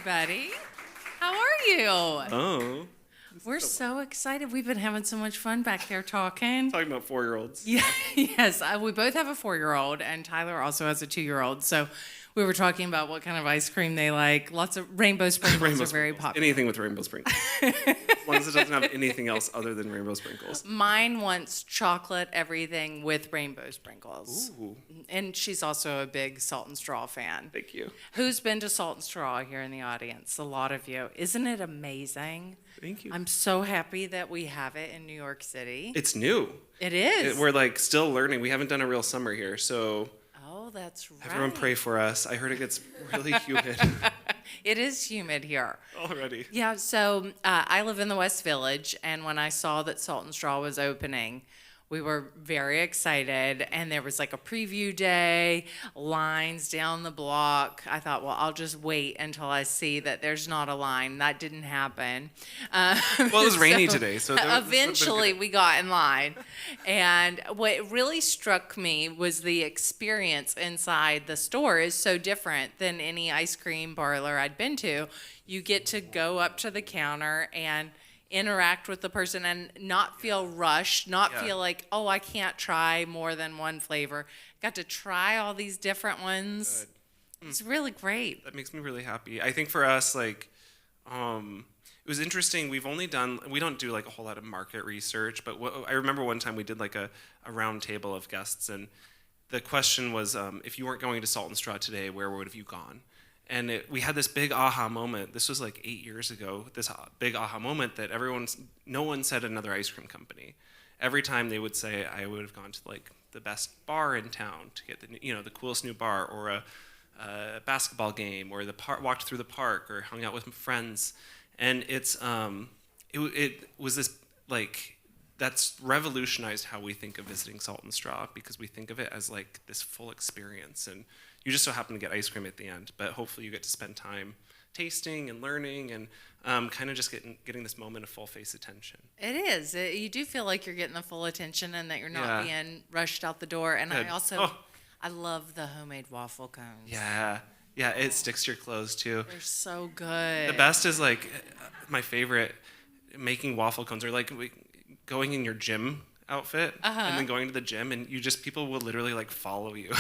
everybody. How are you? Oh. We're so excited. We've been having so much fun back there talking. Talking about 4-year-olds. Yeah, yes. We both have a 4-year-old, and Tyler also has a 2-year-old. So we were talking about what kind of ice cream they like. Lots of rainbow sprinkles are very popular. Anything with rainbow sprinkles. As long as it doesn't have anything else other than rainbow sprinkles. Mine wants chocolate everything with rainbow sprinkles. Ooh. And she's also a big Salt and Straw fan. Thank you. Who's been to Salt and Straw here in the audience? A lot of you. Isn't it amazing? Thank you. I'm so happy that we have it in New York City. It's new. It is. We're like still learning. We haven't done a real summer here, so Oh, that's right. everyone pray for us. I heard it gets really humid It is humid here. already. Yeah, so I live in the West Village, and when I saw that Salt and Straw was opening, we were very excited, and there was like a preview day, lines down the block. I thought, well, I'll just wait until I see that there's not a line. That didn't happen. Well, it was rainy today, so eventually we got in line. And what really struck me was the experience inside the store is so different than any ice cream parlor I'd been to. You get to go up to the counter and interact with the person and not feel rushed, not feel like, oh, I can't try more than one flavor. Got to try all these different ones. Good. It's really great. That makes me really happy. I think for us, like, it was interesting. We don't do like a whole lot of market research, but I remember one time we did like a round table of guests, and the question was, if you weren't going to Salt and Straw today, where would have you gone? And we had this big aha moment. This was like 8 years ago. This big aha moment that no one said another ice cream company. Every time they would say, I would have gone to like the best bar in town to get the coolest new bar, or a basketball game, or walked through the park, or hung out with friends. And it was this like that's revolutionized how we think of visiting Salt and Straw, because we think of it as like this full experience, and you just so happen to get ice cream at the end, but hopefully you get to spend time tasting and learning and kind of just getting this moment of full face attention. It is. You do feel like you're getting the full attention and that you're not being rushed out the door. And Good. I love the homemade waffle cones. Yeah, it sticks to your clothes too. They're so good. The best is like my favorite, making waffle cones, or like going in your gym outfit and then going to the gym, and people will literally like follow you.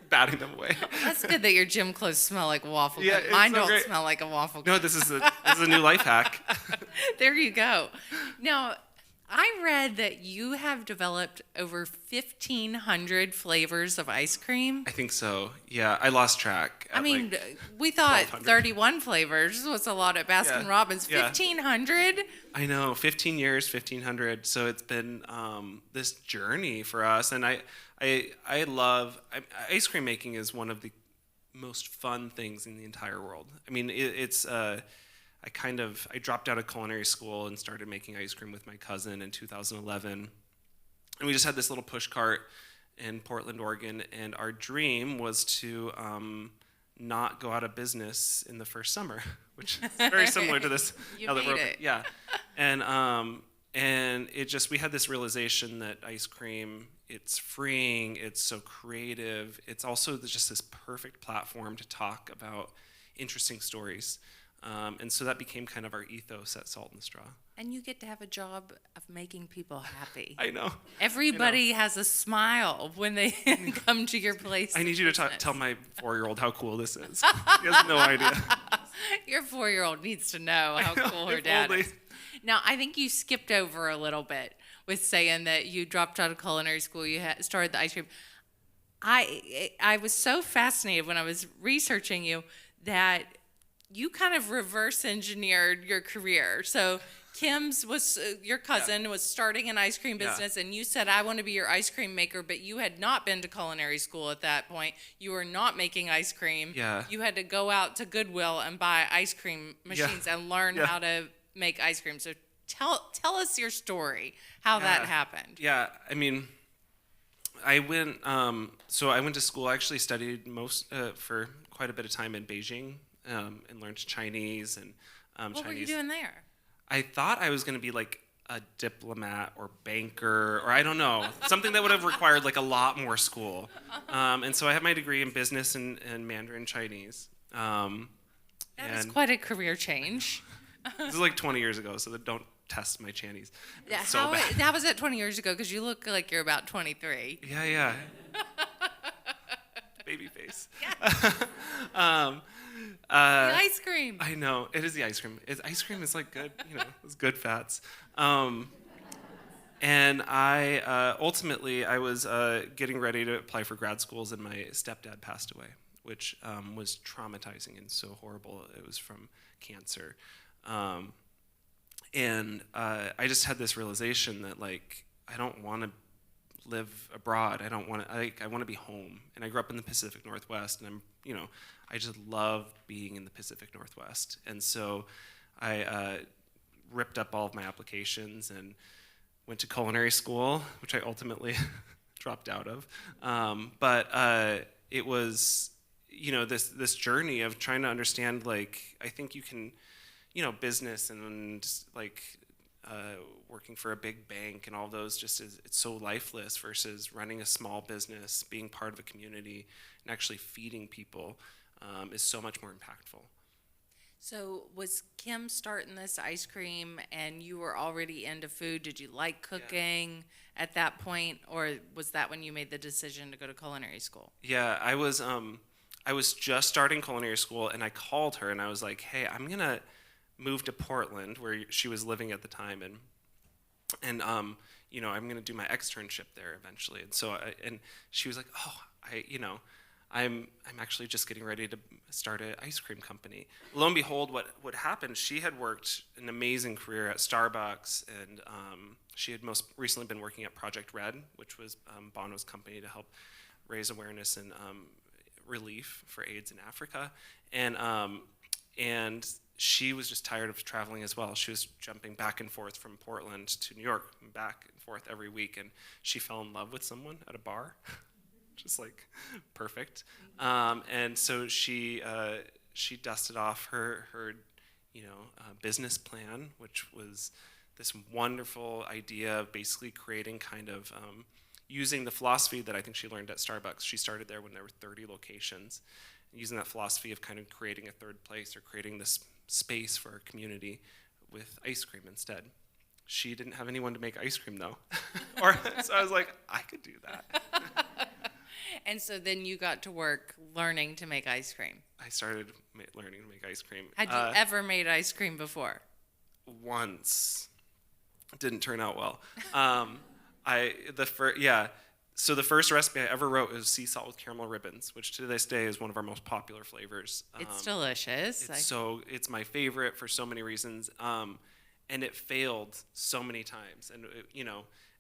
Batting them away. That's good that your gym clothes smell like waffle cones. Yeah, Mine so don't great. smell like a waffle cone. No, this is a new life hack. There you go. Now, I read that you have developed over 1,500 flavors of ice cream. I think so. Yeah, I lost track. We thought 1,200. 31 flavors was a lot at Baskin Robbins. 1,500? I know, 15 years, 1,500. So it's been this journey for us, and I love ice cream making is one of the most fun things in the entire world. I mean, I dropped out of culinary school and started making ice cream with my cousin in 2011. And we just had this little push cart in Portland, Oregon, and our dream was to not go out of business in the first summer, which is very similar to this. You made it. Yeah. And we had this realization that ice cream, it's freeing, it's so creative, it's also just this perfect platform to talk about interesting stories. And so that became kind of our ethos at Salt and Straw. And you get to have a job of making people happy. I know. Everybody has a smile when they come to your place. I need you to tell my 4-year-old how cool this is. He has no idea. Your 4-year-old needs to know how cool her dad is. Now, I think you skipped over a little bit with saying that you dropped out of culinary school, you started the ice cream. I was so fascinated when I was researching you that you kind of reverse engineered your career. So your cousin was starting an ice cream business, and you said, I want to be your ice cream maker, but you had not been to culinary school at that point. You were not making ice cream. Yeah. You had to go out to Goodwill and buy ice cream machines and learn how to make ice cream. So tell us your story, how that happened. Yeah, I mean, I went to school. I actually studied for quite a bit of time in Beijing, and learned Chinese and What Chinese. were you doing there? I thought I was going to be like a diplomat or banker, or I don't know, something that would have required like a lot more school. And so I have my degree in business and Mandarin Chinese. That is quite a career change. This is like 20 years ago, so don't test my Chinese. Yeah, So bad. how was that 20 years ago? Because you look like you're about 23. Yeah. Baby face. The ice cream. I know, it is the ice cream. Ice cream is like good, it's good fats. And I ultimately I was getting ready to apply for grad schools, and my stepdad passed away, which was traumatizing and so horrible. It was from cancer, and I just had this realization that like I don't want to live abroad. I don't want to. I want to be home. And I grew up in the Pacific Northwest, and I just loved being in the Pacific Northwest. And so I ripped up all of my applications and went to culinary school, which I ultimately dropped out of. But it was, this journey of trying to understand, like, I think you can, business and like working for a big bank and all those it's so lifeless versus running a small business, being part of a community, and actually feeding people is so much more impactful. So was Kim starting this ice cream and you were already into food? Did you like cooking at that point, or was that when you made the decision to go to culinary school? Yeah, I was just starting culinary school, and I called her and I was like, hey, I'm going to move to Portland, where she was living at the time, and I'm going to do my externship there eventually. And so and she was like, oh, I'm actually just getting ready to start an ice cream company. Lo and behold, what happened, she had worked an amazing career at Starbucks, and she had most recently been working at Project Red, which was Bono's company to help raise awareness and relief for AIDS in Africa. And she was just tired of traveling as well. She was jumping back and forth from Portland to New York, and back and forth every week, and she fell in love with someone at a bar. Just like perfect. And so she dusted off her business plan, which was this wonderful idea of basically creating kind of using the philosophy that I think she learned at Starbucks. She started there when there were 30 locations, using that philosophy of kind of creating a third place or creating this space for our community with ice cream instead. She didn't have anyone to make ice cream though. So I was like, I could do that. And so then you got to work learning to make ice cream. I started learning to make ice cream. Had you ever made ice cream before? Once. It didn't turn out well. So the first recipe I ever wrote was sea salt with caramel ribbons, which to this day is one of our most popular flavors. It's delicious. It's my favorite for so many reasons. And it failed so many times, and and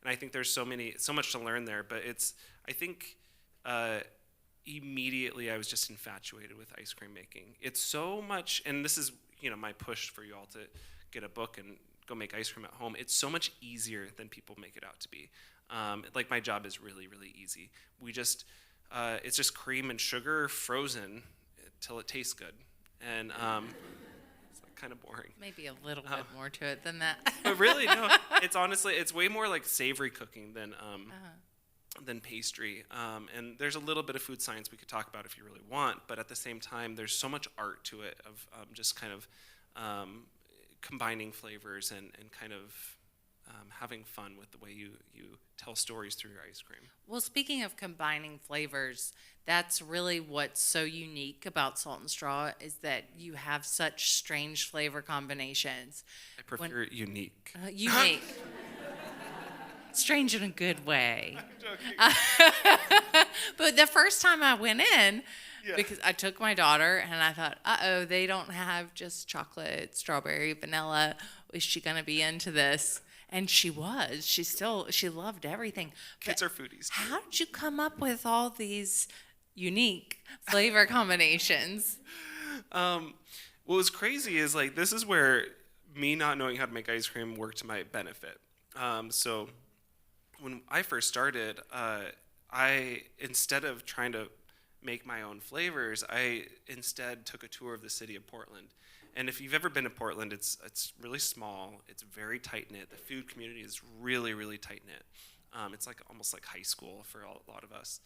I think there's so much to learn there. But I think immediately I was just infatuated with ice cream making. It's so much, and this is my push for you all to get a book and go make ice cream at home. It's so much easier than people make it out to be. Like my job is really, really easy. It's just cream and sugar frozen till it tastes good, and it's like kind of boring. Maybe a little bit more to it than that. But really, no. It's way more like savory cooking than pastry. And there's a little bit of food science we could talk about if you really want. But at the same time, there's so much art to it of just kind of combining flavors and kind of having fun with the way you tell stories through your ice cream. Well, speaking of combining flavors, that's really what's so unique about Salt and Straw is that you have such strange flavor combinations. I prefer unique. Unique. Strange in a good way. I'm joking. But the first time I went in, because I took my daughter and I thought, they don't have just chocolate, strawberry, vanilla. Is she going to be into this? And she was. She loved everything. Kids are foodies. How did you come up with all these unique flavor combinations? What was crazy is like this is where me not knowing how to make ice cream worked to my benefit. So when I first started, I instead of trying to make my own flavors, I instead took a tour of the city of Portland And if you've ever been to Portland, it's really small. It's very tight knit. The food community is really, really tight knit. It's like almost like high school for a lot of us.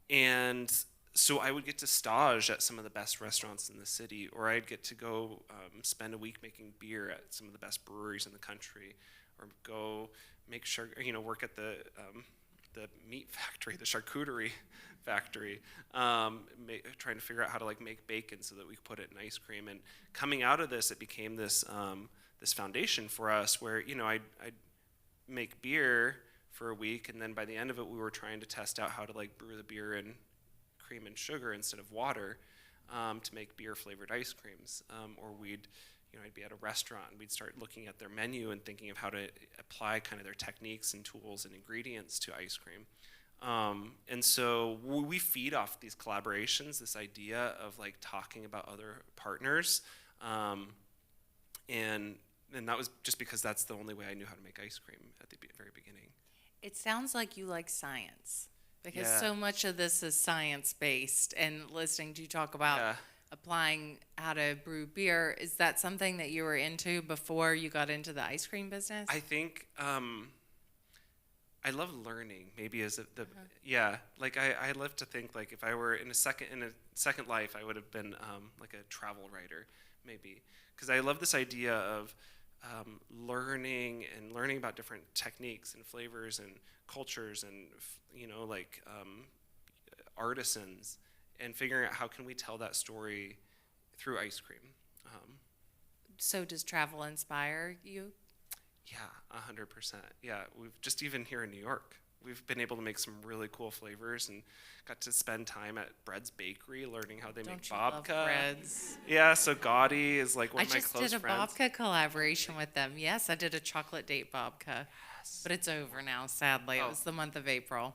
And so I would get to stage at some of the best restaurants in the city, or I'd get to go spend a week making beer at some of the best breweries in the country, or go make sugar, work at the meat factory, the charcuterie factory, trying to figure out how to like make bacon so that we could put it in ice cream. And coming out of this, it became this this foundation for us where I'd make beer for a week, and then by the end of it, we were trying to test out how to like brew the beer in cream and sugar instead of water to make beer flavored ice creams. Or I'd be at a restaurant and we'd start looking at their menu and thinking of how to apply kind of their techniques and tools and ingredients to ice cream. And so we feed off these collaborations, this idea of like talking about other partners. And that was just because that's the only way I knew how to make ice cream at the very beginning. It sounds like you like science, because so much of this is science-based, and listening to you talk about applying how to brew beer, is that something that you were into before you got into the ice cream business? I think I love learning. Maybe like I love to think like if I were in a second life, I would have been like a travel writer, maybe, because I love this idea of learning about different techniques and flavors and cultures and like artisans, and figuring out how can we tell that story through ice cream. So does travel inspire you? Yeah, 100%. Yeah, we've just even here in New York, we've been able to make some really cool flavors, and got to spend time at Bread's Bakery learning how they make babka. Love Breads? Yeah, so Gaudi is like one of my close friends. I just did a babka collaboration with them. Yes, I did a chocolate date babka. Yes. But it's over now, sadly. It was the month of April.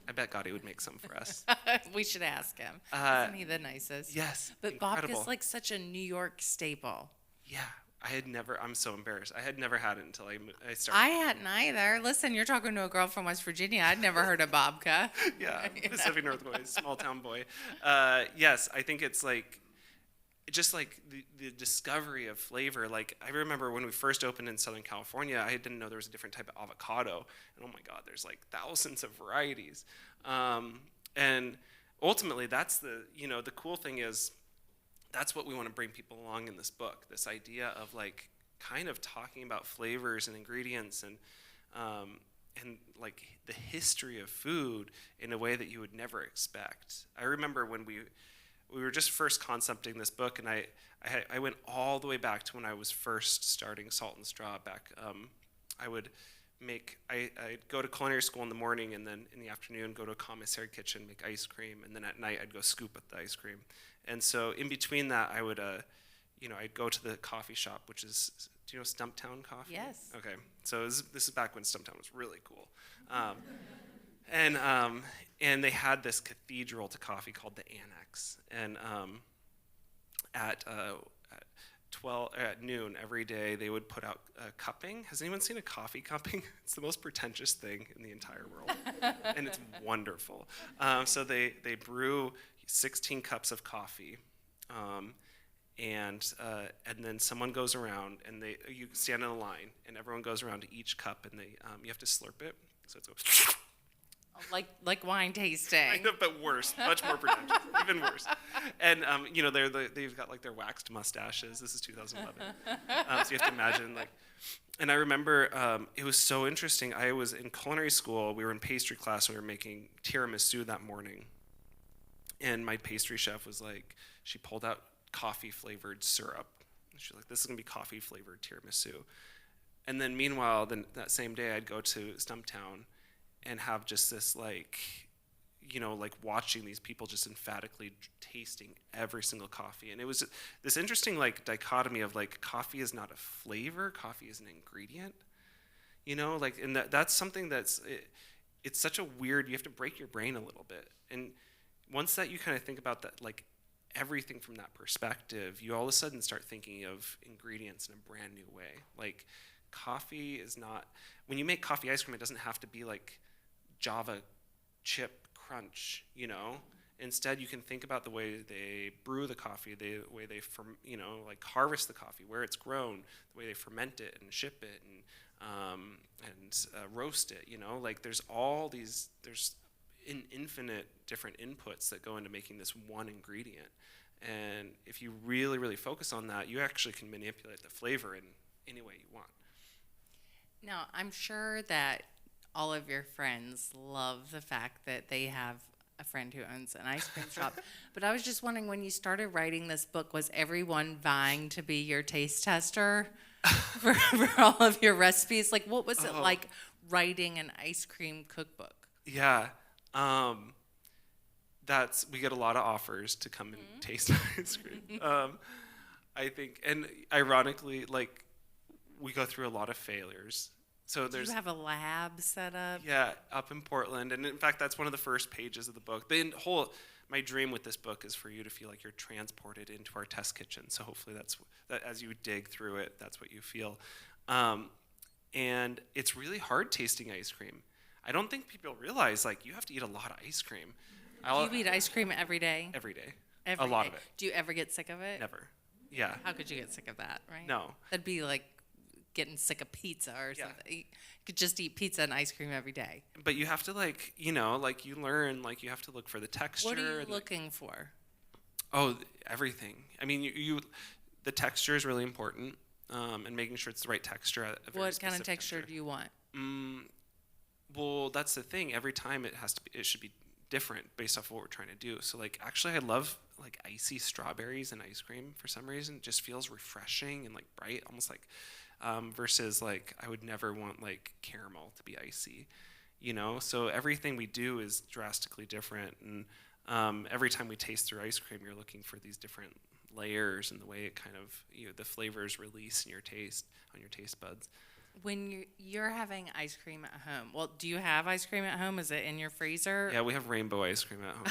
I bet Gaudi would make some for us. We should ask him. Isn't he the nicest? Yes. But incredible. babka's like such a New York staple. Yeah. I'm so embarrassed. I had never had it until I started. I hadn't either. Listen, you're talking to a girl from West Virginia. I'd never heard of babka. Yeah, Pacific Northwest, small town boy. Yes, I think it's like, just like the discovery of flavor. Like, I remember when we first opened in Southern California, I didn't know there was a different type of avocado. And oh my God, there's like thousands of varieties. And ultimately, that's the cool thing is, that's what we want to bring people along in this book, this idea of like kind of talking about flavors and ingredients and like the history of food in a way that you would never expect. I remember when we were just first concepting this book, and I went all the way back to when I was first starting Salt and Straw back. I'd go to culinary school in the morning, and then in the afternoon go to a commissary kitchen, make ice cream, and then at night I'd go scoop at the ice cream. And so in between that, I would, I'd go to the coffee shop, which is, do you know Stumptown Coffee? Yes. Okay, so this is back when Stumptown was really cool. And they had this cathedral to coffee called the Annex, and at 12 at noon every day they would put out cupping. Has anyone seen a coffee cupping? It's the most pretentious thing in the entire world, and it's wonderful. So they brew 16 cups of coffee, and then someone goes around, and you stand in a line, and everyone goes around to each cup, and you have to slurp it. So it's goes. Like wine tasting. I know, but worse, much more pretentious, even worse. And they've got like their waxed mustaches. This is 2011, so you have to imagine like. And I remember it was so interesting. I was in culinary school. We were in pastry class, and we were making tiramisu that morning. And my pastry chef was like, she pulled out coffee flavored syrup. And she's like, "This is gonna be coffee flavored tiramisu." And then meanwhile, that same day, I'd go to Stumptown and have just this like watching these people just emphatically tasting every single coffee. And it was this interesting like dichotomy of like coffee is not a flavor, coffee is an ingredient, and that's something it's such a weird, you have to break your brain a little bit. And once that you kind of think about that, like everything from that perspective, you all of a sudden start thinking of ingredients in a brand new way. Like coffee is not, when you make coffee ice cream, it doesn't have to be like Java chip crunch, Instead, you can think about the way they brew the coffee, the way they like harvest the coffee, where it's grown, the way they ferment it and ship it and roast it. Like there's an infinite different inputs that go into making this one ingredient. And if you really, really focus on that, you actually can manipulate the flavor in any way you want. Now, I'm sure that all of your friends love the fact that they have a friend who owns an ice cream shop. But I was just wondering, when you started writing this book, was everyone vying to be your taste tester for all of your recipes? Like, what was it like writing an ice cream cookbook? Yeah. We get a lot of offers to come and taste ice cream. I think, and ironically, like, we go through a lot of failures. So Do you have a lab set up? Yeah, up in Portland, and in fact, that's one of the first pages of the book. My dream with this book is for you to feel like you're transported into our test kitchen. So hopefully that as you dig through it, that's what you feel. And it's really hard tasting ice cream. I don't think people realize, like, you have to eat a lot of ice cream. Do you eat ice cream every day? Every day. Every a lot day. of it. Do you ever get sick of it? Never. Yeah. How could you get sick of that, right? No. That'd be like getting sick of pizza or something. You could just eat pizza and ice cream every day. But you have to, like, you learn, like, you have to look for the texture. What are you looking for? Oh, everything. I mean, the texture is really important, and making sure it's the right texture. What kind of texture do you want? Well, that's the thing. Every time it should be different based off of what we're trying to do. So, like, actually, I love, like, icy strawberries and ice cream for some reason. It just feels refreshing and, like, bright, almost like, versus, like, I would never want, like, caramel to be icy, So everything we do is drastically different. And every time we taste through ice cream, you're looking for these different layers and the way it kind of, the flavors release in your taste, on your taste buds. When you're having ice cream at home, well, do you have ice cream at home? Is it in your freezer? Yeah, we have rainbow ice cream at home.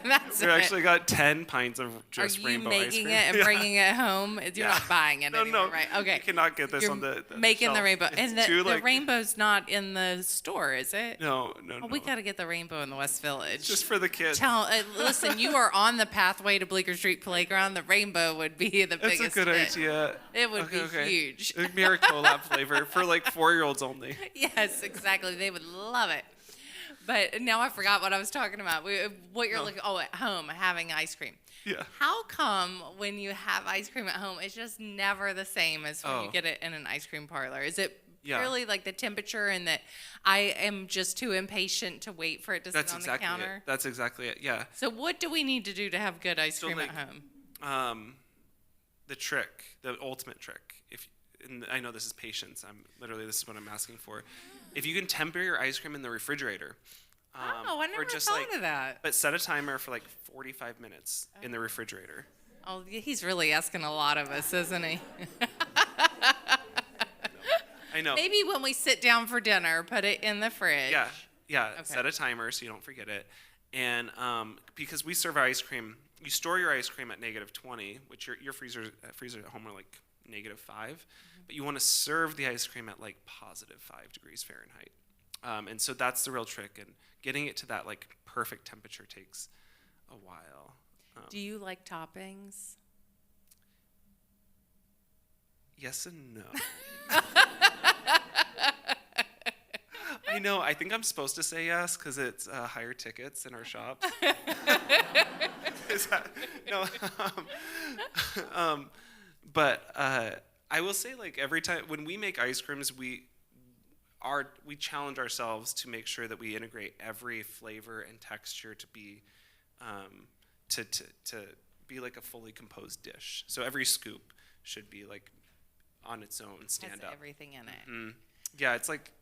That's we actually got 10 pints of just rainbow ice cream. Are you making it and bringing it home? You're not buying it anymore, right? Okay. You cannot get this You're on the making shelf. the rainbow. It's And the rainbow's not in the store, is it? No. We got to get the rainbow in the West Village. Just for the kids. Listen, you are on the pathway to Bleecker Street Playground. The rainbow would be the biggest That's a good idea. It would be huge. It would be our collab flavor for, like, 4-year-olds only. Yes, exactly. They would love it. But now I forgot what I was talking about. What you're looking at home, having ice cream. Yeah. How come when you have ice cream at home, it's just never the same as when you get it in an ice cream parlor? Is it purely like the temperature and that I am just too impatient to wait for it to sit on the counter? That's exactly it, yeah. So what do we need to do to have good ice cream at home? The ultimate trick, and I know this is patience. This is what I'm asking for. If you can temper your ice cream in the refrigerator. I never thought of that. But set a timer for like 45 minutes in the refrigerator. Oh, he's really asking a lot of us, isn't he? I know. Maybe when we sit down for dinner, put it in the fridge. Yeah. Okay. Set a timer so you don't forget it. And because we serve ice cream, you store your ice cream at -20, which your freezer at home are like -5, but you want to serve the ice cream at like +5 degrees Fahrenheit. And so that's the real trick, and getting it to that like perfect temperature takes a while. Do you like toppings? Yes and no. I know. I think I'm supposed to say yes because it's higher tickets in our shops. But I will say, like, every time when we make ice creams, we challenge ourselves to make sure that we integrate every flavor and texture to be to be like a fully composed dish. So every scoop should be like on its own, stand up. Everything in it. Mm-hmm. Yeah, it's like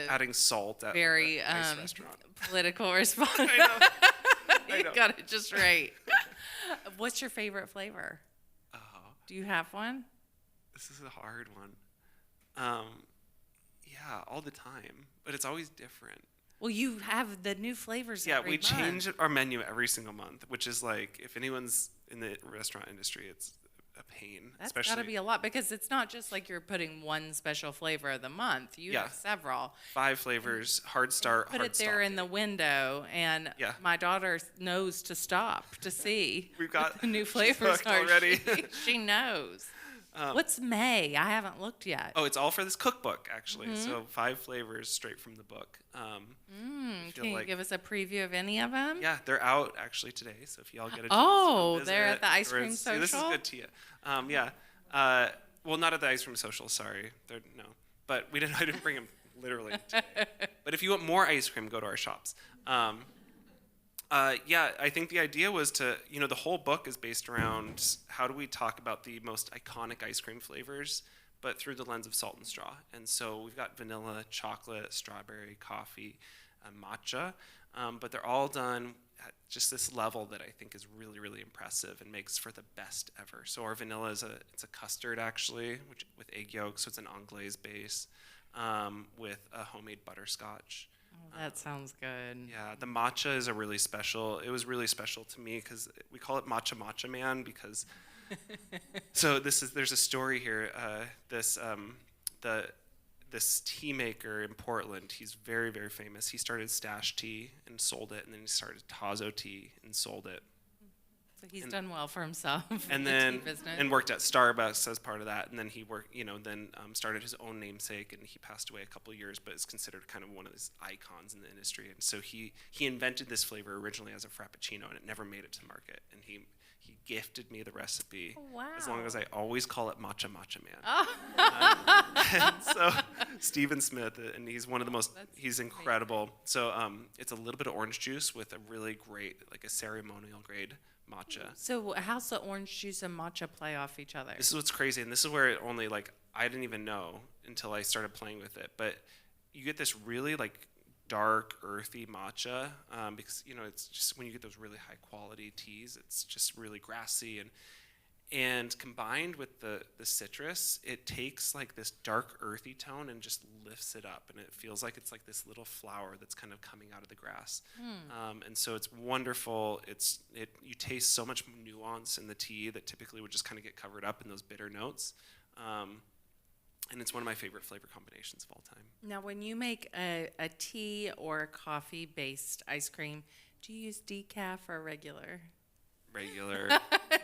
adding salt at very a nice restaurant. Political response. I know. You got it just right. What's your favorite flavor? Do you have one? This is a hard one. Yeah, all the time, but it's always different. Well, you have the new flavors every month. Change our menu every single month, which is like, if anyone's in the restaurant industry, it's a pain. That's got to be a lot because it's not just like you're putting one special flavor of the month. You have several. 5 flavors, hard start, hard stop. Put it there in the window, and my daughter knows to stop to see We've got what the new flavors are already. She knows. What's May? I haven't looked yet. Oh, it's all for this cookbook, actually. So 5 flavors straight from the book. Can you give us a preview of any of them? Yeah, they're out actually today. So if y'all get a chance to visit they're at the Ice Cream Social? This is good to you. Well, not at the Ice Cream Social, sorry. No. But I didn't bring them literally today. But if you want more ice cream, go to our shops. I think the idea was to, the whole book is based around how do we talk about the most iconic ice cream flavors, but through the lens of Salt and Straw. And so we've got vanilla, chocolate, strawberry, coffee, matcha, but they're all done at just this level that I think is really, really impressive and makes for the best ever. So our vanilla it's a custard actually, with egg yolk, so it's an anglaise base, with a homemade butterscotch. That sounds good. Yeah, the matcha is it was really special to me because we call it Matcha Man because, there's a story here. This tea maker in Portland, he's very, very famous. He started Stash Tea and sold it, and then he started Tazo Tea and sold it. So he's done well for himself. And then worked at Starbucks as part of that. And then he worked, started his own namesake, and he passed away a couple of years, but is considered kind of one of these icons in the industry. And so he invented this flavor originally as a Frappuccino, and it never made it to market. And he gifted me the recipe. Wow. As long as I always call it Matcha Man. So Stephen Smith, and he's one of the most, he's incredible. Amazing. So it's a little bit of orange juice with a really great, like a ceremonial grade matcha. So how's the orange juice and matcha play off each other? This is what's crazy, and this is where it only, I didn't even know until I started playing with it, but you get this really, dark, earthy matcha, because, it's just when you get those really high-quality teas, it's just really grassy, and combined with the citrus, it takes, this dark, earthy tone and just lifts it up, and it feels like it's this little flower that's kind of coming out of the grass. And so it's wonderful. You taste so much nuance in the tea that typically would just kind of get covered up in those bitter notes. And it's one of my favorite flavor combinations of all time. Now, when you make a tea or a coffee-based ice cream, do you use decaf or regular? Regular.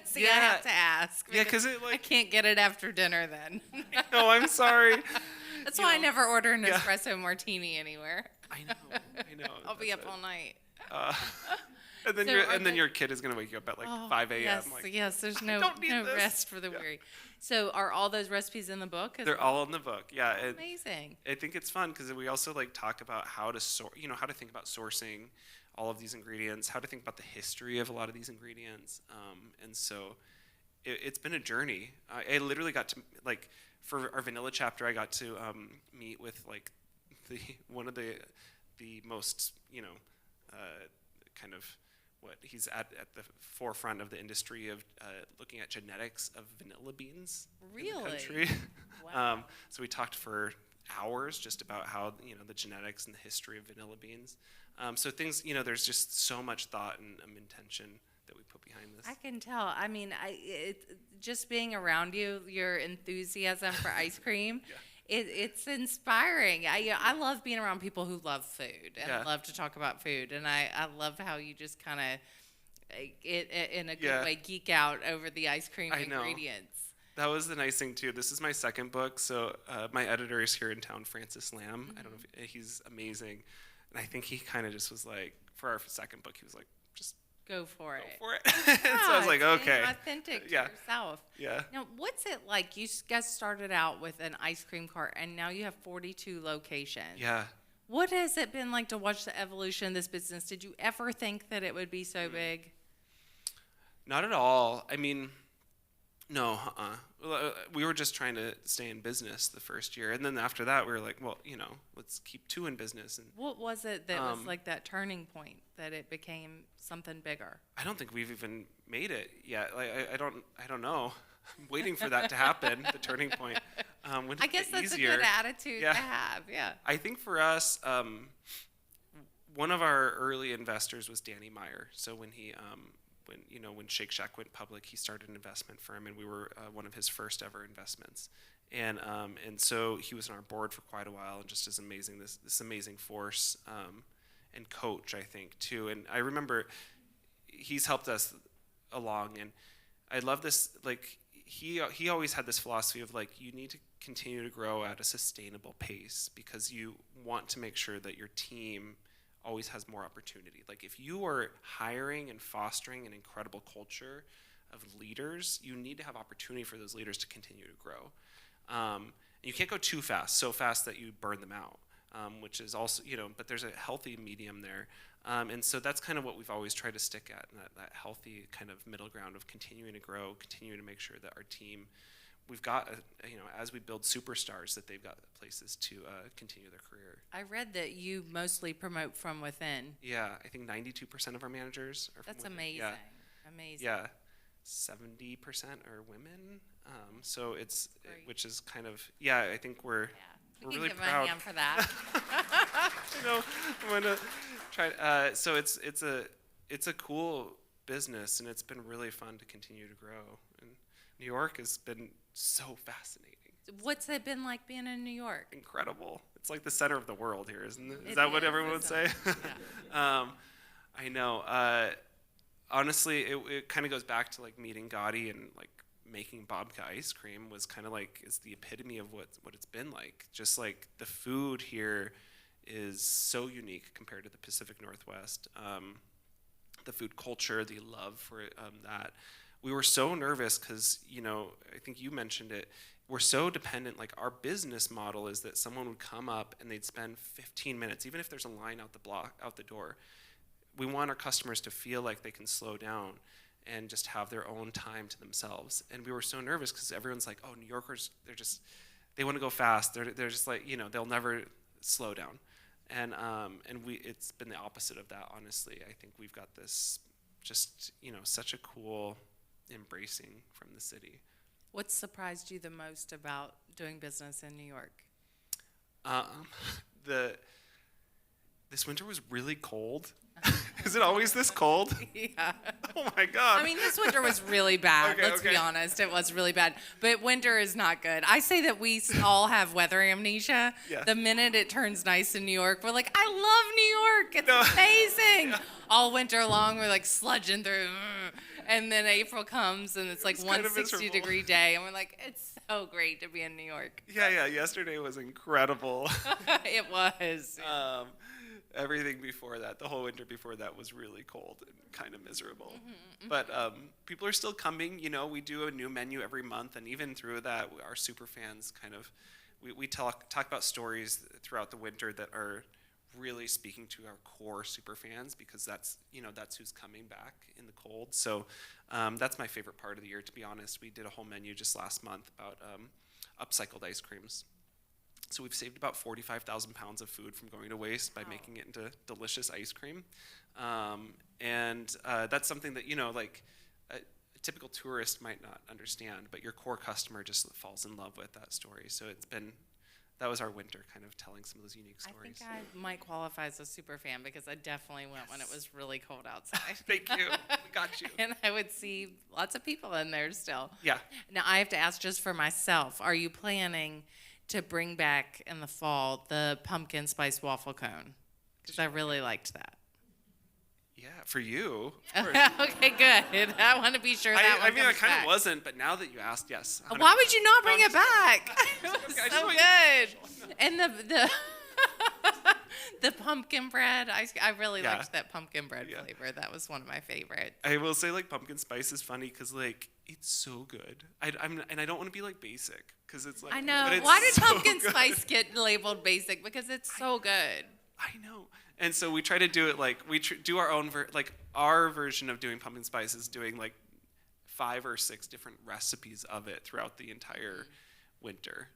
See, I have to ask. Yeah, because I can't get it after dinner then. No, I'm sorry. That's why I never order an espresso martini anywhere. I know. I'll be up all night. And then your kid is going to wake you up at 5 a.m. Yes, there's no rest for the weary. So are all those recipes in the book? They're all in the book. Yeah. Amazing. I think it's fun because we also talk about how to how to think about sourcing all of these ingredients, how to think about the history of a lot of these ingredients. And so it's been a journey. I literally got to, for our vanilla chapter, I got to meet with one of the most, kind of he's at the forefront of the industry of looking at genetics of vanilla beans in the country. Wow. So we talked for hours just about how the genetics and the history of vanilla beans. So things, there's just so much thought and intention that we put behind this. I can tell. I mean, just being around you, your enthusiasm for ice cream. It's inspiring. I love being around people who love food and love to talk about food. And I love how you just kind of, in a good way, geek out over the ice cream ingredients. That was the nice thing, too. This is my second book. So my editor is here in town, Francis Lamb. I don't know if he's amazing. And I think he kind of just was for our second book, he was just go for it. So I was okay. Authentic to yourself. Yeah. Now, what's it like? You guys started out with an ice cream cart, and now you have 42 locations. Yeah. What has it been like to watch the evolution of this business? Did you ever think that it would be so big? Not at all. I mean, no. We were just trying to stay in business the first year, and then after that, we were well, let's keep 2 in business. And what was it that was that turning point that it became something bigger? I don't think we've even made it yet. I don't know. I'm waiting for that to happen, the turning point. I guess that's easier. a good attitude to have. Yeah. I think for us, one of our early investors was Danny Meyer. So when he when Shake Shack went public, he started an investment firm, and we were one of his first ever investments. And so he was on our board for quite a while, and just as amazing, this amazing force and coach, I think, too. And I remember he's helped us along, and I love this. Like he always had this philosophy of like, you need to continue to grow at a sustainable pace because you want to make sure that your team always has more opportunity. Like if you are hiring and fostering an incredible culture of leaders, you need to have opportunity for those leaders to continue to grow. And you can't go too fast, so fast that you burn them out, which is also, but there's a healthy medium there. And so that's kind of what we've always tried to stick at, that healthy kind of middle ground of continuing to grow, continuing to make sure that our team, we've got, as we build superstars, that they've got places to continue their career. I read that you mostly promote from within. Yeah, I think 92% of our managers are That's from within. amazing. Yeah. Amazing. Yeah, 70% are women. So it's, which is kind of, I think we're really give proud. a hand for that. I'm gonna try. So it's a cool business, and it's been really fun to continue to grow. And New York has been so fascinating. What's it been like being in New York? Incredible. It's like the center of the world here, isn't it? Is that what everyone would say? Yeah. I know. Honestly, it kind of goes back to like meeting Gotti and like making babka ice cream was kind of like is the epitome of what it's been like. Just like the food here is so unique compared to the Pacific Northwest. The food culture, the love for it, that. We were so nervous because, I think you mentioned it, we're so dependent, like our business model is that someone would come up and they'd spend 15 minutes, even if there's a line out the door. We want our customers to feel like they can slow down and just have their own time to themselves. And we were so nervous because everyone's like, oh, New Yorkers, they want to go fast. They're just like, they'll never slow down. And it's been the opposite of that, honestly. I think we've got this just, such a cool embracing from the city. What surprised you the most about doing business in New York? This winter was really cold. Is it always this cold? Yeah. Oh my God. I mean, this winter was really bad. Let's be honest. It was really bad. But winter is not good. I say that we all have weather amnesia. Yeah. The minute it turns nice in New York, we're like, I love New York. It's amazing. Yeah. All winter long, we're like sludging through. And then April comes and it's like 160-degree day. And we're like, it's so great to be in New York. Yeah. Yesterday was incredible. It was. Everything before that, the whole winter before that was really cold and kind of miserable. Mm-hmm. But people are still coming. We do a new menu every month, and even through that, our super fans kind of, we talk about stories throughout the winter that are really speaking to our core super fans because that's who's coming back in the cold. So that's my favorite part of the year, to be honest. We did a whole menu just last month about upcycled ice creams. So we've saved about 45,000 pounds of food from going to waste by making it into delicious ice cream. And that's something that, a typical tourist might not understand, but your core customer just falls in love with that story. So that was our winter, kind of telling some of those unique stories. I think I might qualify as a super fan because I definitely went when it was really cold outside. Thank you. We got you. And I would see lots of people in there still. Yeah. Now, I have to ask just for myself, are you planning to bring back in the fall the pumpkin spice waffle cone? Because I really liked that. Yeah, for you. Okay, good. I want to be sure that I kind of wasn't, but now that you asked, yes. 100%. Why would you not bring it back? It was so good. And the pumpkin bread, I really liked that pumpkin bread flavor. That was one of my favorites. I will say, pumpkin spice is funny because, it's so good. I don't want to be, basic because it's I know. Why did pumpkin spice get labeled basic? Because it's so good. I know. And so we try to do it we do our own our version of doing pumpkin spice is doing 5 or 6 different recipes of it throughout the entire winter.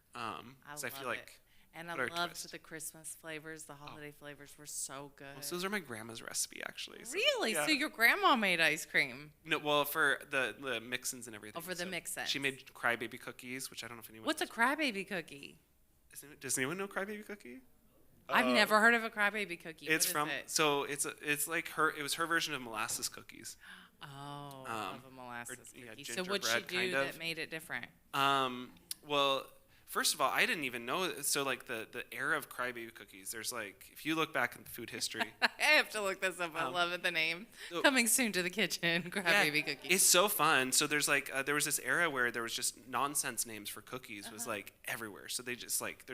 So I feel like it. And I loved the Christmas flavors. The holiday flavors were so good. Well, so those are my grandma's recipe, actually. So, really? Yeah. So your grandma made ice cream? No, well, for the mix-ins and everything. Oh, for the mix-ins. She made crybaby cookies, which I don't know if anyone What's a crybaby cookie? Does anyone know crybaby cookie? I've never heard of a crybaby cookie. It's what is it? So it was her version of molasses cookies. Oh, love a molasses cookie. So gingerbread, what'd you do kind of. that made it different? Well, first of all, I didn't even know. So, like, the era of crybaby cookies, there's, like, if you look back in food history. I have to look this up. I love it, the name. Coming soon to the kitchen, crybaby cookies. It's so fun. So there's, like, there was this era where there was just nonsense names for cookies was, like, everywhere. So they just, like,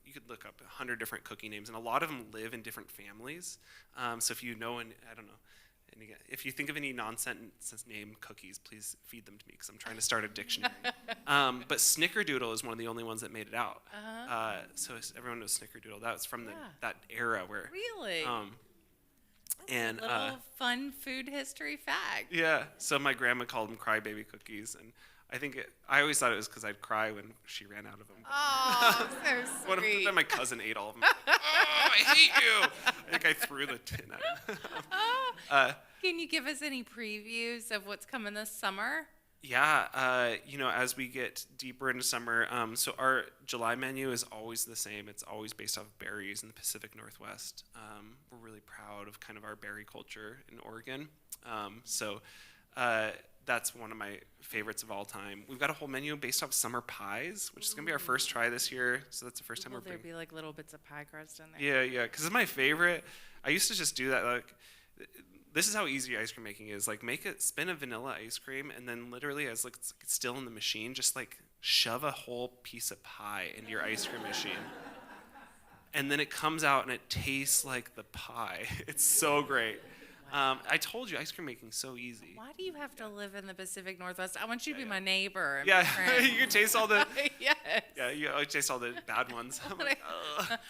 you could look up 100 different cookie names, and a lot of them live in different families. So if you know, and I don't know. And again, if you think of any nonsense name cookies, please feed them to me because I'm trying to start a dictionary. But Snickerdoodle is one of the only ones that made it out. So everyone knows Snickerdoodle. That was from that era where. Really? And a little fun food history fact. Yeah. So my grandma called them crybaby cookies, and I always thought it was because I'd cry when she ran out of them. Oh, so sweet. One time my cousin ate all of them. Oh, I hate you! I think I threw the tin at him. Can you give us any previews of what's coming this summer? Yeah, as we get deeper into summer, so our July menu is always the same. It's always based off berries in the Pacific Northwest. We're really proud of kind of our berry culture in Oregon. That's one of my favorites of all time. We've got a whole menu based off summer pies, which is going to be our first try this year. So that's the first time Will there be like little bits of pie crust in there? Yeah, because it's my favorite. I used to just do that. Like, this is how easy ice cream making is. Like, spin a vanilla ice cream, and then literally, as like it's still in the machine, just like shove a whole piece of pie into your ice cream machine. And then it comes out and it tastes like the pie. It's so great. I told you, ice cream making is so easy. Why do you have to live in the Pacific Northwest? I want you to be my neighbor. And yeah, you can taste all the. Yes. Yeah, you taste all the bad ones.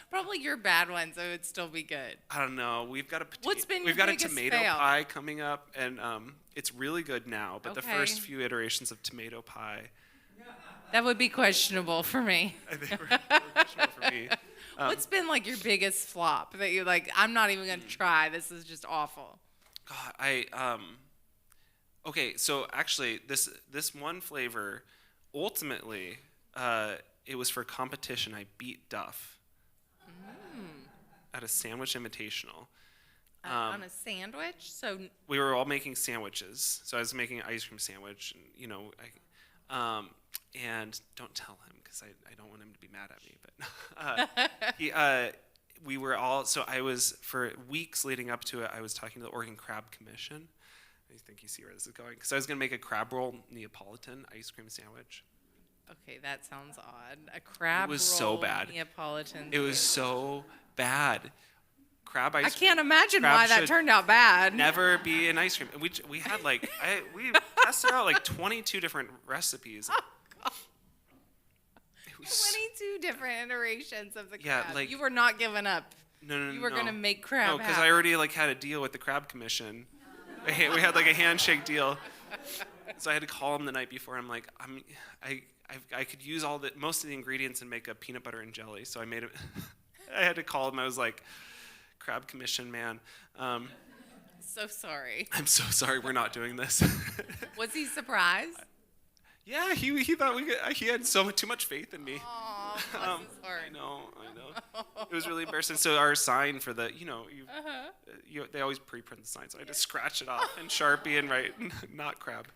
Probably your bad ones, so it would still be good. I don't know. We've got We've got a tomato pie coming up, and it's really good now. But the first few iterations of tomato pie. That would be questionable for me. I think we're questionable for me. What's been like your biggest flop that you're like, I'm not even gonna try. This is just awful. God, okay, so actually, this one flavor, ultimately, it was for competition. I beat Duff at a sandwich invitational. On a sandwich? So we were all making sandwiches. So I was making an ice cream sandwich, and and don't tell him because I don't want him to be mad at me. But we were all, so I was, for weeks leading up to it, I was talking to the Oregon Crab Commission. I think you see where this is going. Because I was going to make a crab roll Neapolitan ice cream sandwich. Okay, that sounds odd. A crab roll. It was so bad. Neapolitan. It was so bad. Crab ice cream. I can't imagine why that turned out bad. Never be an ice cream. We had like, we tested out like 22 different recipes. Oh, God. 22 different iterations of the crab. Yeah, like, you were not giving up. No. You were going to make crab. No, because I already like had a deal with the Crab Commission. We had like a handshake deal. So I had to call him the night before. I'm like, I could use most of the ingredients and make a peanut butter and jelly. So I made it. I had to call him. I was like, Crab Commission, man. So sorry. I'm so sorry. We're not doing this. Was he surprised? Yeah, he thought he had too much faith in me. Aw, bless his heart. I know. It was really embarrassing. So our sign for the, they always pre-print the sign, so I had to scratch it off in Sharpie and write, not crab.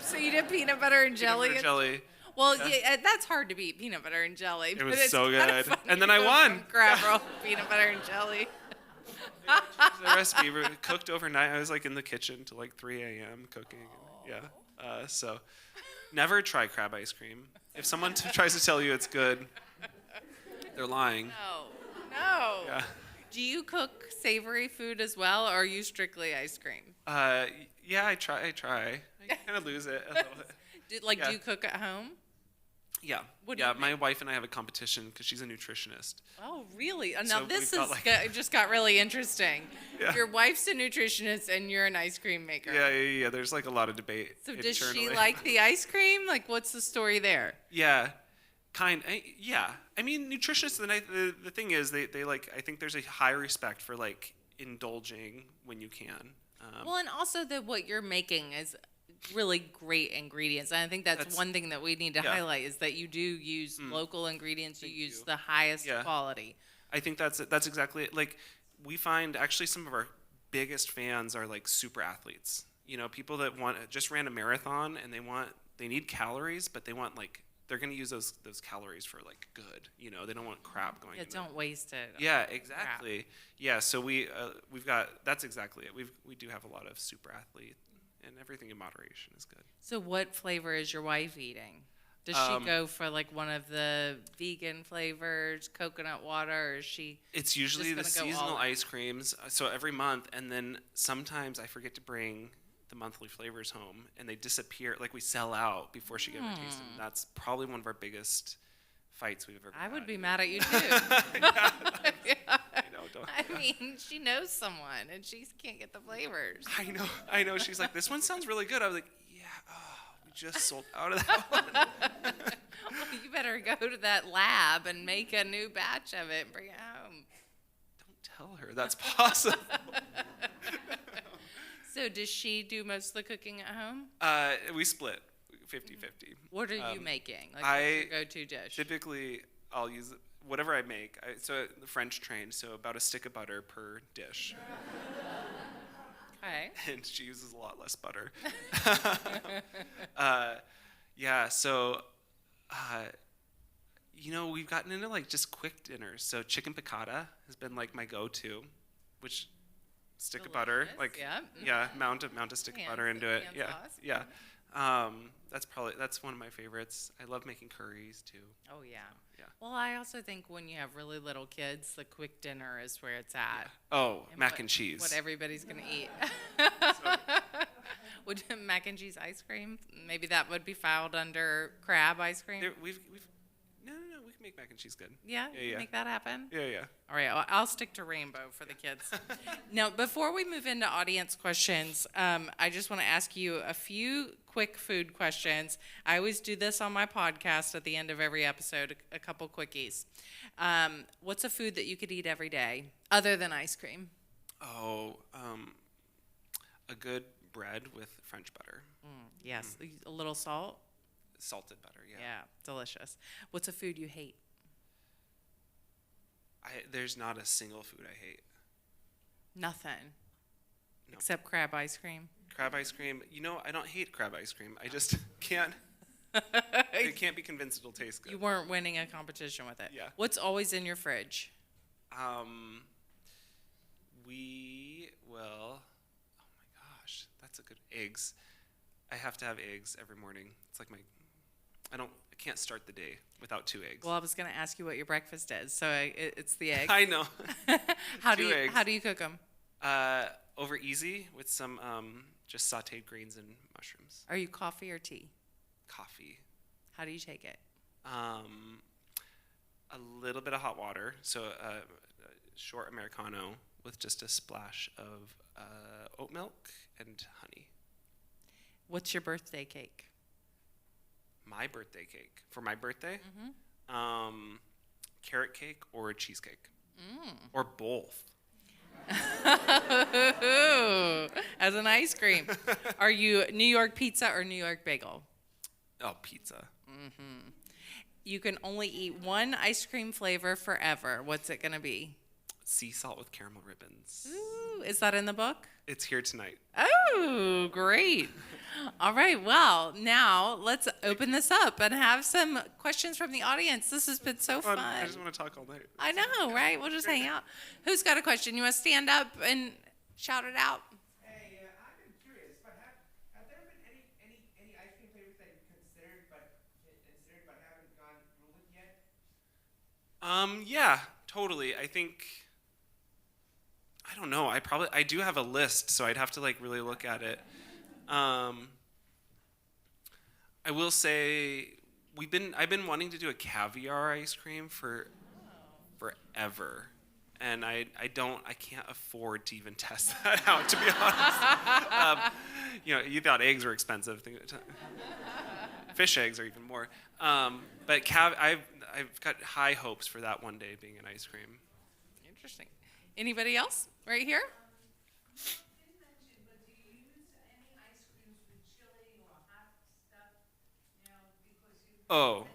So you did peanut butter and jelly? Peanut butter and jelly. Well, yeah, that's hard to beat, peanut butter and jelly. It was so good. And then I won. Crab roll, peanut butter and jelly. The recipe cooked overnight. I was like in the kitchen till like 3 a.m. cooking. Yeah. So never try crab ice cream. If someone tries to tell you it's good, they're lying. No. Yeah. Do you cook savory food as well, or are you strictly ice cream? Yeah, I try. I kind of lose it a little bit. Do you cook at home? Yeah. My wife and I have a competition because she's a nutritionist. Oh, really? Now So this just got really interesting. Yeah. Your wife's a nutritionist and you're an ice cream maker. Yeah. There's like a lot of debate. So does internally. she like the ice cream? Like, what's the story there? Yeah. Yeah. I mean, nutritionists, the thing is, they like, I think there's a high respect for like indulging when you can. Well, and also that what you're making is really great ingredients. And I think that's one thing that we need to highlight is that you do use local ingredients. You use the highest quality. I think that's exactly it. Like, we find actually some of our biggest fans are like super athletes. People that just ran a marathon and they need calories, but they want they're going to use those calories for good. They don't want crap going. Yeah, don't waste it. Yeah, exactly. Crap. Yeah, so we've got, that's exactly it. We do have a lot of super athlete, and everything in moderation is good. So what flavor is your wife eating? Does she go for one of the vegan flavors, coconut water, or is she? It's usually the seasonal ice creams. So every month, and then sometimes I forget to bring the monthly flavors home, and they disappear. We sell out before she gets a taste them. That's probably one of our biggest fights we've ever had. I would be mad at you too. I mean, she knows someone, and she can't get the flavors. I know. She's like, this one sounds really good. I was like, yeah. We just sold out of that one. Well, you better go to that lab and make a new batch of it and bring it home. Don't tell her that's possible. So does she do most of the cooking at home? We split 50-50. What are you making? What's your go-to dish? Typically, I'll use whatever I make. So the French trained, so about a stick of butter per dish. Okay. And she uses a lot less butter. So we've gotten into just quick dinners. So chicken piccata has been my go-to, which stick of butter, mount a stick of butter into it. Yeah. That's one of my favorites. I love making curries too. Oh yeah. Yeah. Well, I also think when you have really little kids, the quick dinner is where it's at. Yeah. Oh, mac and cheese. What everybody's gonna eat. Would mac and cheese ice cream? Maybe that would be filed under crab ice cream. No, we can make mac and cheese good. Yeah. Make that happen. Yeah. All right, I'll stick to rainbow for the kids. Now, before we move into audience questions, I just want to ask you a few quick food questions. I always do this on my podcast at the end of every episode, a couple quickies. What's a food that you could eat every day other than ice cream? Oh, a good bread with French butter. Yes, a little salt. Salted butter, yeah. Yeah, delicious. What's a food you hate? There's not a single food I hate. Nothing. No. Except crab ice cream. Crab ice cream. I don't hate crab ice cream. I just can't. I can't be convinced it'll taste good. You weren't winning a competition with it. Yeah. What's always in your fridge? Oh my gosh, that's a good eggs. I have to have eggs every morning. It's I can't start the day without 2 eggs. Well, I was going to ask you what your breakfast is, so it's the egg. I know. How do you cook them? Over easy with some just sautéed greens and mushrooms. Are you coffee or tea? Coffee. How do you take it? A little bit of hot water, so a short Americano with just a splash of oat milk and honey. What's your birthday cake? My birthday cake. For my birthday? Mm-hmm. Carrot cake or a cheesecake. Or both. As an ice cream. Are you New York pizza or New York bagel? Oh, pizza. Mm-hmm. You can only eat one ice cream flavor forever. What's it going to be? Sea salt with caramel ribbons. Ooh, is that in the book? It's here tonight. Oh, great. All right. Well, now let's open this up and have some questions from the audience. This has been so fun. I just want to talk all night. I know, right? We'll just hang out. Who's got a question? You want to stand up and shout it out? Hey, I've been curious, but have there been any ice cream flavors that you considered but haven't gone through with yet? Yeah, totally. I think, I don't know. I do have a list, so I'd have to really look at it. I will say I've been wanting to do a caviar ice cream for forever, and I can't afford to even test that out, to be honest. You thought eggs were expensive. Fish eggs are even more. But I've got high hopes for that one day being an ice cream. Interesting. Anybody else? Right here? Oh,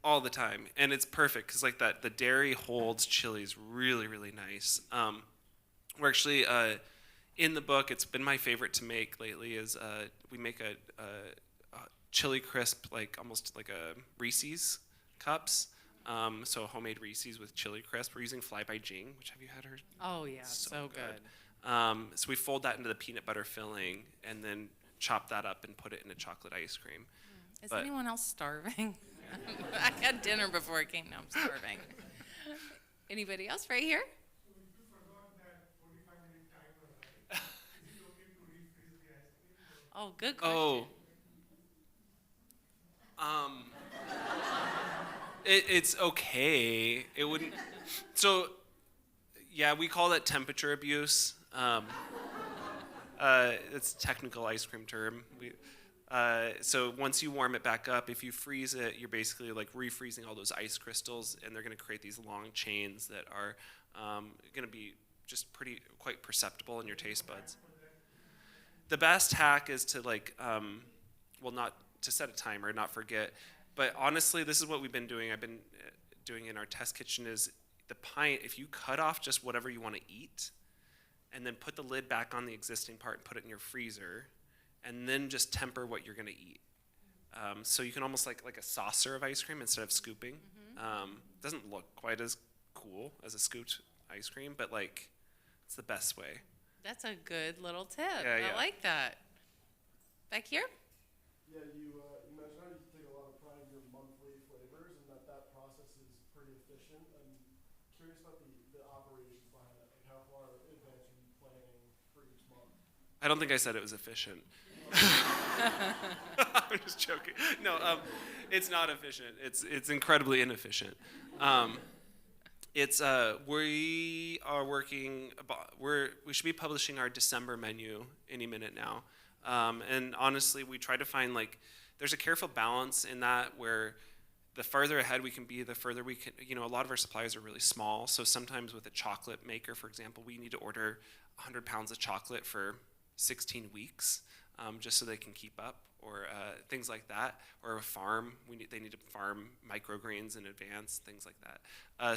all the time, and it's perfect because the dairy holds chili is really, really nice. We're actually in the book, it's been my favorite to make lately. Is we make a chili crisp, like almost like a Reese's cups. So homemade Reese's with chili crisp. We're using Fly by Jing, which have you had her? Oh yeah, so good. So we fold that into the peanut butter filling and then chop that up and put it in a chocolate ice cream. Is anyone else starving? I had dinner before I came. Now I'm starving. Anybody else right here? So if you forgot that 45-minute timer, right? Is it okay to refreeze the ice cream? Oh, good question. It's okay. It wouldn't. So, yeah, we call that temperature abuse. It's a technical ice cream term. So once you warm it back up, if you freeze it, you're basically like refreezing all those ice crystals, and they're going to create these long chains that are going to be just quite perceptible in your taste buds. The best hack is to not to set a timer, not forget. But honestly, this is what we've been doing. I've been doing in our test kitchen is the pint. If you cut off just whatever you want to eat, and then put the lid back on the existing part and put it in your freezer, and then just temper what you're going to eat. So you can almost like a saucer of ice cream instead of scooping. Doesn't look quite as cool as a scooped ice cream, but like it's the best way. That's a good little tip. Yeah. I like that. Back here? Yeah, you mentioned how you take a lot of pride in your monthly flavors and that process is pretty efficient. I'm curious about the operations behind that. Like how far in advance are you planning for each month? I don't think I said it was efficient. I'm just joking. No, it's not efficient. It's incredibly inefficient. We are working. We should be publishing our December menu any minute now. And honestly, we try to find there's a careful balance in that where the farther ahead we can be, the further we can. A lot of our supplies are really small. So sometimes with a chocolate maker, for example, we need to order 100 pounds of chocolate for 16 weeks, just so they can keep up, or things like that. Or a farm, they need to farm microgreens in advance, things like that.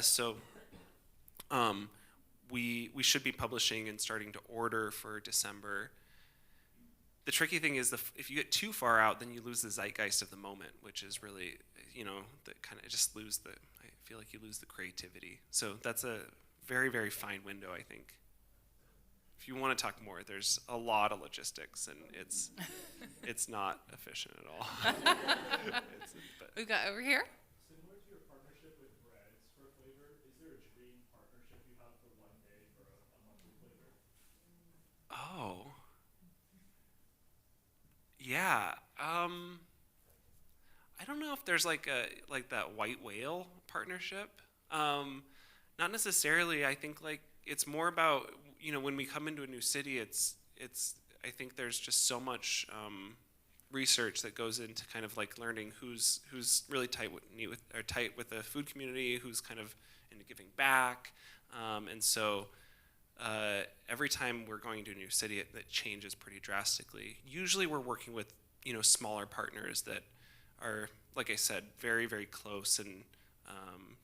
So we should be publishing and starting to order for December. The tricky thing is if you get too far out, then you lose the zeitgeist of the moment, which is really, I feel like you lose the creativity. So that's a very, very fine window, I think. If you want to talk more, there's a lot of logistics, and it's not efficient at all. We've got over here. Similar to your partnership with breads for flavor, is there a dream partnership you have for one day for a monthly flavor? Oh. Yeah. I don't know if there's like that white whale partnership. Not necessarily. I think it's more about when we come into a new city, it's I think there's just so much research that goes into kind of learning who's really tight with the food community, who's kind of into giving back, and so every time we're going to a new city, it changes pretty drastically. Usually, we're working with smaller partners that are, like I said, very, very close and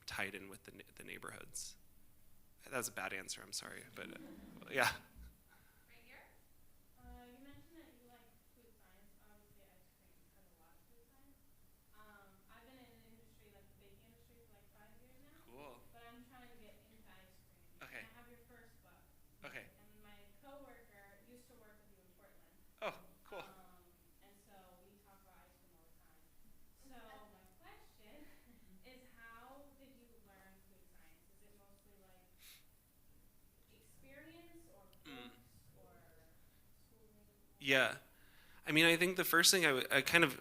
tied in with the neighborhoods. That was a bad answer. I'm sorry, but yeah. Right here? You mentioned that you like food science. Obviously, ice cream has a lot of food science. I've been in an industry, like the baking industry, for 5 years now. Cool. But I'm trying to get into ice cream. Okay. And I have your first book. Okay. And my coworker used to work with you in Portland. Oh, cool. And so we talk about ice cream all the time. So my question is, how did you learn food science? Is it mostly experience or books or schooling? Yeah. I mean, I think the first thing I kind of,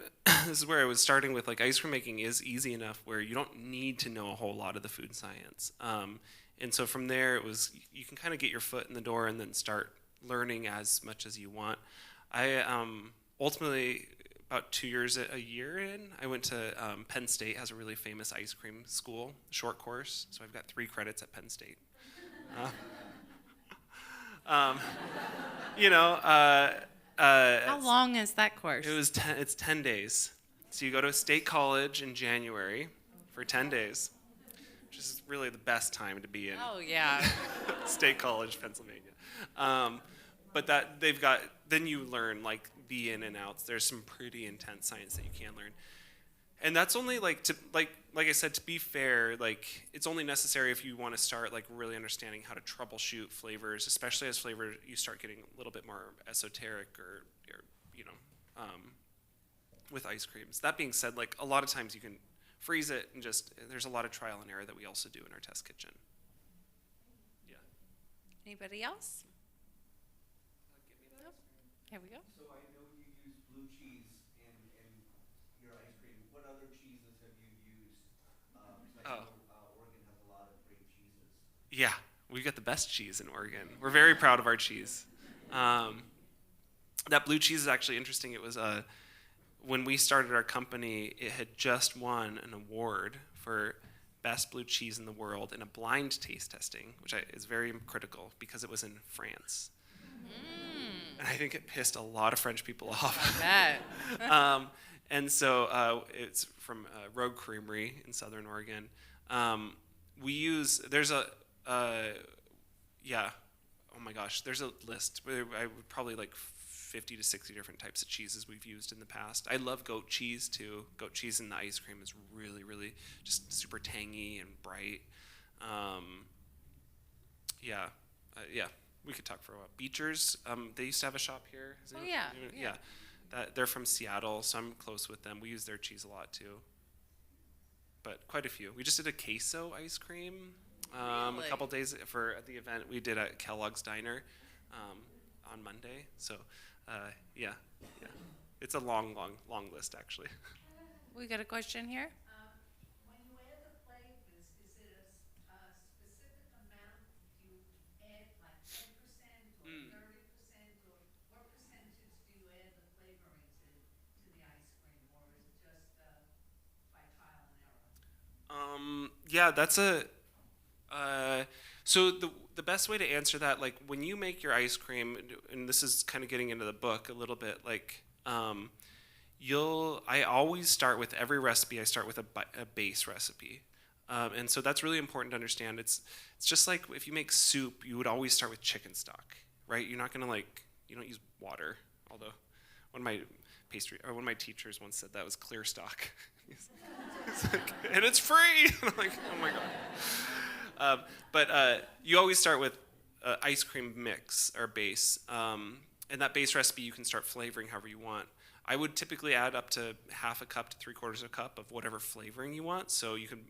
this is where I was starting with, ice cream making is easy enough where you don't need to know a whole lot of the food science. And so from there, you can kind of get your foot in the door and then start learning as much as you want. I ultimately, about 2 years, a year in, I went to Penn State, has a really famous ice cream school, short course. So I've got 3 credits at Penn State. How long is that course? It's 10 days. So you go to a state college in January for 10 days, which is really the best time to be in. Oh, yeah. State College, Pennsylvania. but that they've got, then you learn like the in and outs. There's some pretty intense science that you can learn. And that's only like like I said, to be fair, like it's only necessary if you want to start like really understanding how to troubleshoot flavors, especially as flavor you start getting a little bit more esoteric or you know, with ice creams. That being said, like a lot of times you can freeze it and just, there's a lot of trial and error that we also do in our test kitchen. Yeah. Anybody else? Nope. Here we go. So I know you use blue cheese in your ice cream. What other cheeses have you used? 'Cause I know Oregon has a lot of great cheeses. Yeah, we've got the best cheese in Oregon. We're very proud of our cheese. That blue cheese is actually interesting. It was when we started our company, it had just won an award for best blue cheese in the world in a blind taste testing, which is very critical because it was in France. And I think it pissed a lot of French people off. I bet. And so it's from Rogue Creamery in Southern Oregon. We use, there's a, yeah, oh my gosh, there's a list. I would probably like 50 to 60 different types of cheeses we've used in the past. I love goat cheese too. Goat cheese in the ice cream is really, really just super tangy and bright. Yeah, we could talk for a while. Beechers, they used to have a shop here. Oh, yeah. They're from Seattle, so I'm close with them. We use their cheese a lot too. But quite a few. We just did a queso ice cream a couple days at the event we did at Kellogg's Diner on Monday. So yeah, it's a long list actually. We got a question here. When you add the flavors, is it a specific amount? Do you add like 10% or 30%, or what percentage do you add the flavor into to the ice cream, or is it just by trial and error? Yeah, that's so the best way to answer that, like when you make your ice cream, and this is kind of getting into the book a little bit, like I always start with every recipe. I start with a base recipe, and so that's really important to understand. It's just like if you make soup, you would always start with chicken stock, right? You're not gonna you don't use water. Although one of my teachers once said that was clear stock. And it's free. I'm like, oh my god. But you always start with ice cream mix or base, and that base recipe you can start flavoring however you want. I would typically add up to half a cup to 3/4 a cup of whatever flavoring you want. So you can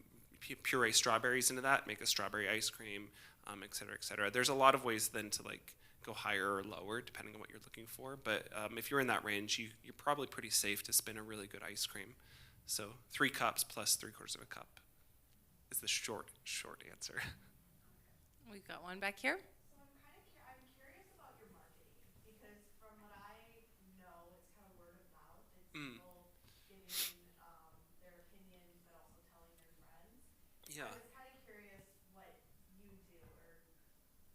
puree strawberries into that, make a strawberry ice cream, et cetera, et cetera. There's a lot of ways then to go higher or lower depending on what you're looking for. But if you're in that range, you're probably pretty safe to spin a really good ice cream. So 3 cups plus 3/4 of a cup is the short answer. We've got one back here. So I'm curious about your marketing, because from what I know, it's kind of word of mouth. It's people giving their opinions, but also telling their friends. Yeah. I was kind of curious what you do, or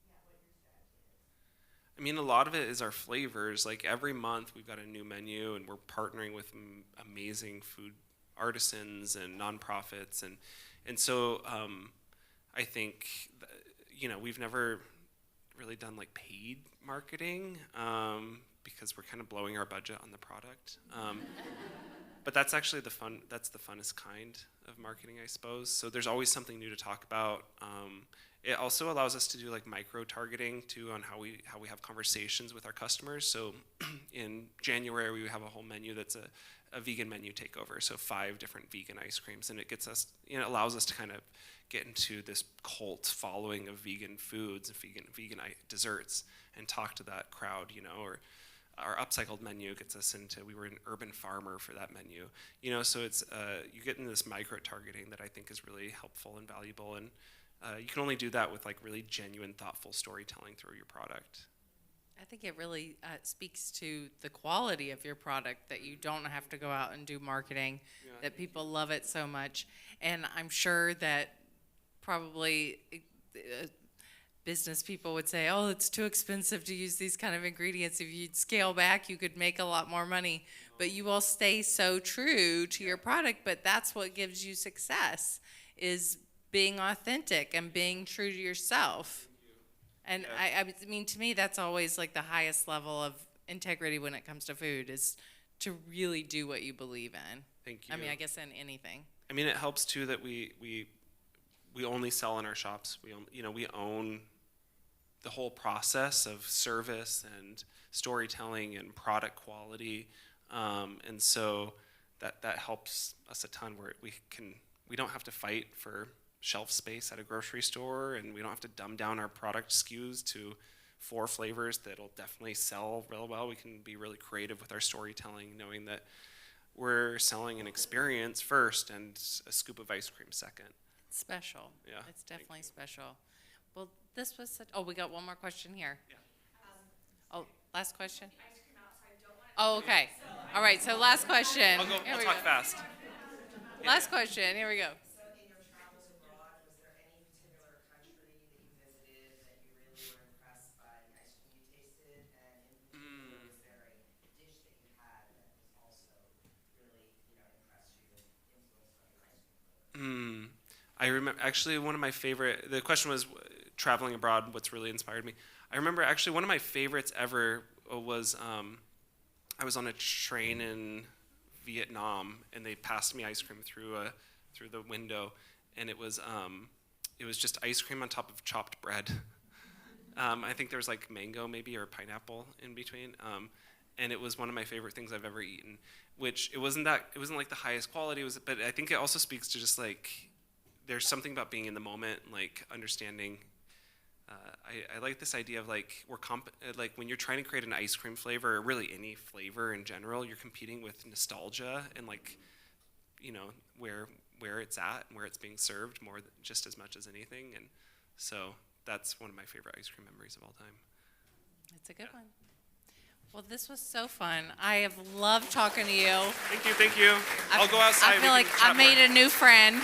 what your strategy is. I mean, a lot of it is our flavors. Like every month we've got a new menu, and we're partnering with amazing food artisans and nonprofits, and so I think we've never really done like paid marketing because we're kind of blowing our budget on the product. But that's actually that's the funnest kind of marketing, I suppose. So there's always something new to talk about. It also allows us to do like micro targeting too on how we have conversations with our customers. So in January we have a whole menu that's a vegan menu takeover. So 5 different vegan ice creams, and it gets us, allows us to kind of get into this cult following of vegan foods and vegan desserts and talk to that crowd, or our upcycled menu gets us into, we were an urban farmer for that menu, so it's, you get into this micro targeting that I think is really helpful and valuable, and you can only do that with like really genuine, thoughtful storytelling through your product. I think it really speaks to the quality of your product that you don't have to go out and do marketing, that people love it so much. And I'm sure that probably business people would say, oh, it's too expensive to use these kind of ingredients. If you'd scale back, you could make a lot more money. But you all stay so true to your product, but that's what gives you success, is being authentic and being true to yourself. And Yeah. I mean, to me, that's always like the highest level of integrity when it comes to food, is to really do what you believe in. Thank you. I mean, I guess in anything. I mean, it helps too that we only sell in our shops. We own the whole process of service and storytelling and product quality, and so that helps us a ton. Where we don't have to fight for shelf space at a grocery store, and we don't have to dumb down our product SKUs to 4 flavors that'll definitely sell real well. We can be really creative with our storytelling, knowing that we're selling an experience first and a scoop of ice cream second. Special. Yeah, It's thank definitely you. special. Well, this was such, oh, we got one more question here. Yeah. Oh, last question? Oh, okay. All right, so last question. I'll Here we talk go. fast. Last question, here we go. So in your travels abroad, was there any particular country that you visited that you really were impressed by the ice cream you tasted? And in particular, was there a dish that you had that was also really, impressed you and influenced on your ice cream flavor? I remember actually one of my favorite. The question was traveling abroad. What's really inspired me? I remember actually one of my favorites ever was I was on a train in Vietnam, and they passed me ice cream through the window, and it was just ice cream on top of chopped bread. I think there was like mango maybe or pineapple in between, and it was one of my favorite things I've ever eaten. Which it wasn't like the highest quality, but I think it also speaks to just like there's something about being in the moment, like understanding. I like this idea of like like when you're trying to create an ice cream flavor, or really any flavor in general, you're competing with nostalgia and like, where it's at and where it's being served just as much as anything. And so that's one of my favorite ice cream memories of all time. It's a good one. Well, this was so fun. I have loved talking to you. Thank you. I'll go outside. I feel like I made a new friend.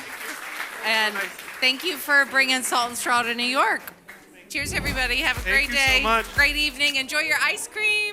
And thank you for bringing Salt and Straw to New York. Cheers, everybody. Have a great Thank you so day. much. Great evening. Enjoy your ice cream.